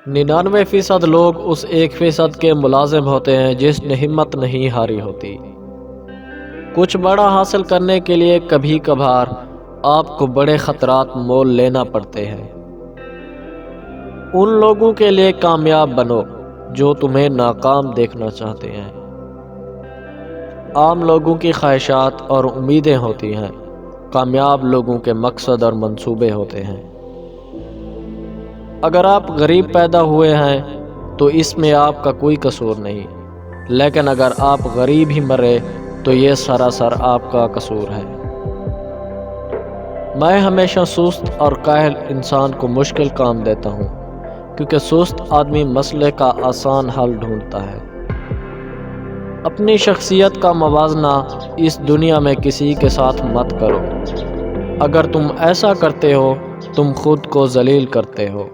99% لوگ اس 1% کے ملازم ہوتے ہیں جس نے ہمت نہیں ہاری ہوتی۔ کچھ بڑا حاصل کرنے کے لیے کبھی کبھار آپ کو بڑے خطرات مول لینا پڑتے ہیں۔ ان لوگوں کے لیے کامیاب بنو جو تمہیں ناکام دیکھنا چاہتے ہیں۔ عام لوگوں کی خواہشات اور امیدیں ہوتی ہیں، کامیاب لوگوں کے مقصد اور منصوبے ہوتے ہیں۔ اگر آپ غریب پیدا ہوئے ہیں تو اس میں آپ کا کوئی قصور نہیں، لیکن اگر آپ غریب ہی مرے تو یہ سراسر آپ کا قصور ہے۔ میں ہمیشہ سست اور کاہل انسان کو مشکل کام دیتا ہوں، کیونکہ سست آدمی مسئلے کا آسان حل ڈھونڈتا ہے۔ اپنی شخصیت کا موازنہ اس دنیا میں کسی کے ساتھ مت کرو۔ اگر تم ایسا کرتے ہو تم خود کو ذلیل کرتے ہو۔